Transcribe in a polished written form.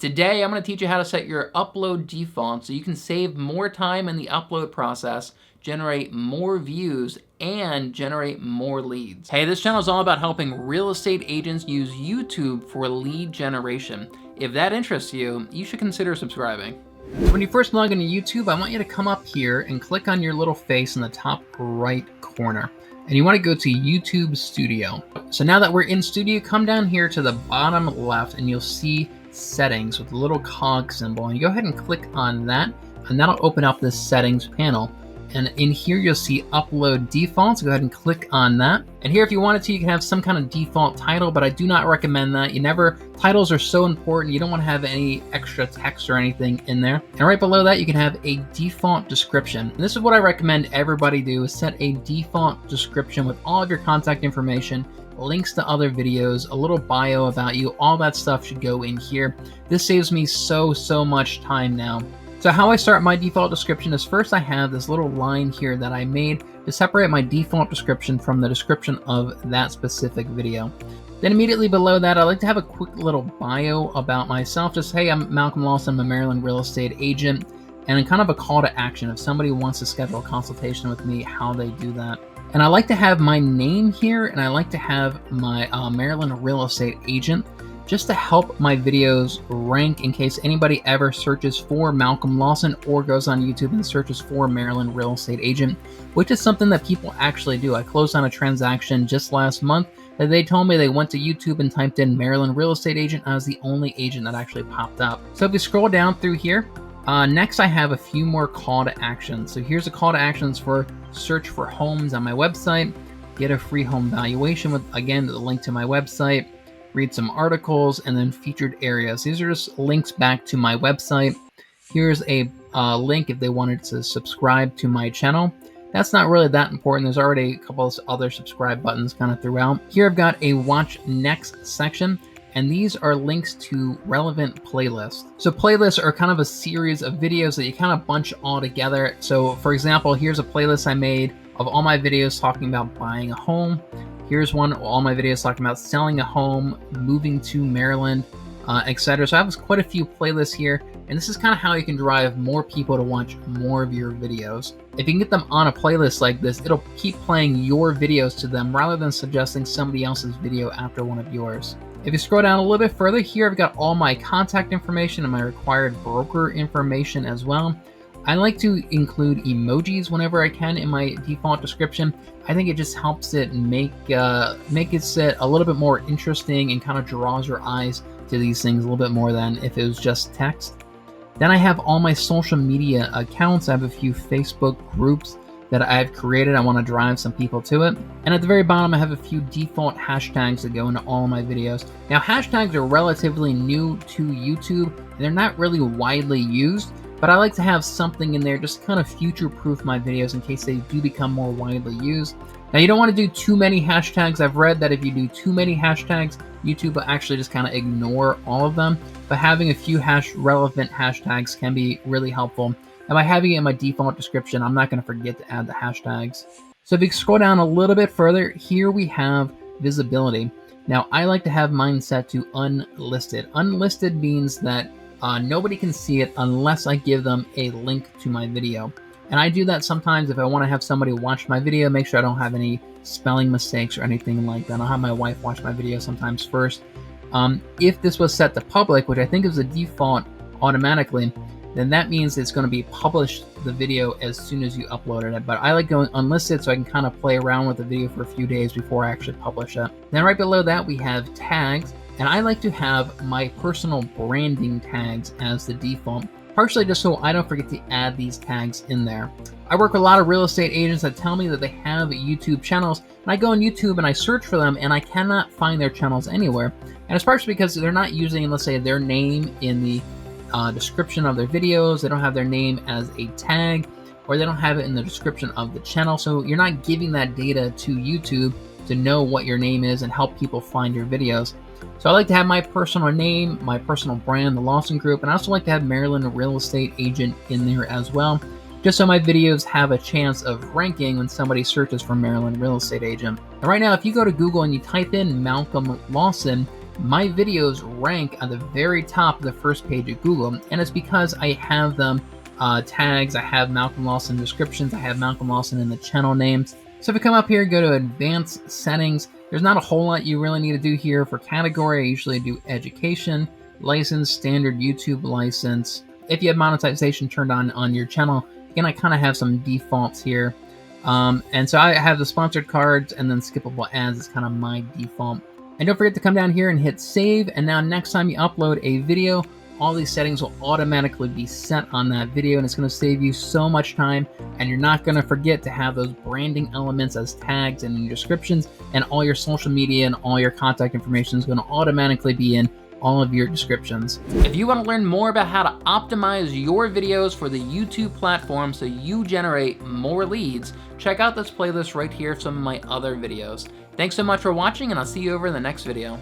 Today, I'm going to teach you how to set your upload default so you can save more time in the upload process, generate more views, and generate more leads. Hey, this channel is all about helping real estate agents use YouTube for lead generation. If that interests you, you should consider subscribing. When you first log into YouTube, I want you to come up here and click on your little face in the top right corner. And you want to go to YouTube Studio. So now that we're in Studio, come down here to the bottom left and you'll see Settings with the little cog symbol. And you go ahead and click on that, and that'll open up this Settings panel. And in here, you'll see Upload Defaults. Go ahead and click on that. And here, if you wanted to, you can have some kind of default title, but I do not recommend that. Titles are so important. You don't want to have any extra text or anything in there. And right below that, you can have a default description. And this is what I recommend everybody do, is set a default description with all of your contact information, links to other videos, a little bio about you. All that stuff should go in here. This saves me so much time now. So how I start my default description is, first I have this little line here that I made to separate my default description from the description of that specific video. Then immediately below that, I like to have a quick little bio about myself. Just, hey, I'm Malcolm Lawson, I'm a Maryland real estate agent, and kind of a call to action. If somebody wants to schedule a consultation with me, how they do that. And I like to have my name here, and I like to have my Maryland real estate agent, just to help my videos rank in case anybody ever searches for Malcolm Lawson or goes on YouTube and searches for Maryland real estate agent, which is something that people actually do. I closed on a transaction just last month that they told me they went to YouTube and typed in Maryland real estate agent. I was the only agent that actually popped up. So if you scroll down through here, next I have a few more call to actions. So here's a call to actions for search for homes on my website, get a free home valuation with, again, the link to my website, read some articles, and then featured areas. These are just links back to my website. Here's a link if they wanted to subscribe to my channel. That's not really that important. There's already a couple of other subscribe buttons kind of throughout. Here I've got a watch next section, and these are links to relevant playlists. So playlists are kind of a series of videos that you kind of bunch all together. So for example, here's a playlist I made of all my videos talking about buying a home. Here's one, all my videos talking about selling a home, moving to Maryland, etc. So I have quite a few playlists here, and this is kind of how you can drive more people to watch more of your videos. If you can get them on a playlist like this, it'll keep playing your videos to them rather than suggesting somebody else's video after one of yours. If you scroll down a little bit further, here I've got all my contact information and my required broker information as well. I like to include emojis whenever I can in my default description. I think it just helps it make it sit a little bit more interesting and kind of draws your eyes to these things a little bit more than if it was just text. Then I have all my social media accounts. I have a few Facebook groups that I've created. I want to drive some people to it. And at the very bottom, I have a few default hashtags that go into all of my videos. Now, hashtags are relatively new to YouTube, and they're not really widely used. But I like to have something in there just to kind of future-proof my videos in case they do become more widely used. Now, you don't want to do too many hashtags. I've read that if you do too many hashtags, YouTube will actually just kind of ignore all of them. But having a few relevant hashtags can be really helpful. And by having it in my default description, I'm not going to forget to add the hashtags. So if you scroll down a little bit further, here we have visibility. Now, I like to have mine set to unlisted. Unlisted means that nobody can see it unless I give them a link to my video. And I do that sometimes if I want to have somebody watch my video, make sure I don't have any spelling mistakes or anything like that. I'll have my wife watch my video sometimes first. If this was set to public, which I think is the default automatically, then that means it's going to be published the video as soon as you uploaded it. But I like going unlisted so I can kind of play around with the video for a few days before I actually publish it. Then right below that, we have tags. And I like to have my personal branding tags as the default, partially just so I don't forget to add these tags in there. I work with a lot of real estate agents that tell me that they have YouTube channels, and I go on YouTube and I search for them, and I cannot find their channels anywhere. And it's partially because they're not using, let's say, their name in the description of their videos. They don't have their name as a tag, or they don't have it in the description of the channel. So you're not giving that data to YouTube to know what your name is and help people find your videos. So I like to have my personal name, my personal brand, the Lawson Group, and I also like to have Maryland Real Estate Agent in there as well, just so my videos have a chance of ranking when somebody searches for Maryland Real Estate Agent. And right now, if you go to Google and you type in Malcolm Lawson, my videos rank at the very top of the first page of Google, and it's because I have them tags. I have Malcolm Lawson descriptions. I have Malcolm Lawson in the channel names. So if we come up here, go to advanced settings, there's not a whole lot you really need to do here. For category, I usually do education, license, standard YouTube license. If you have monetization turned on your channel, again, I kind of have some defaults here. And so I have the sponsored cards and then skippable ads is kind of my default. And don't forget to come down here and hit save. And now next time you upload a video, all these settings will automatically be set on that video, and it's going to save you so much time, and you're not going to forget to have those branding elements as tags and in your descriptions, and all your social media and all your contact information is going to automatically be in all of your descriptions. If you want to learn more about how to optimize your videos for the YouTube platform so you generate more leads, check out this playlist right here of some of my other videos. Thanks so much for watching, and I'll see you over in the next video.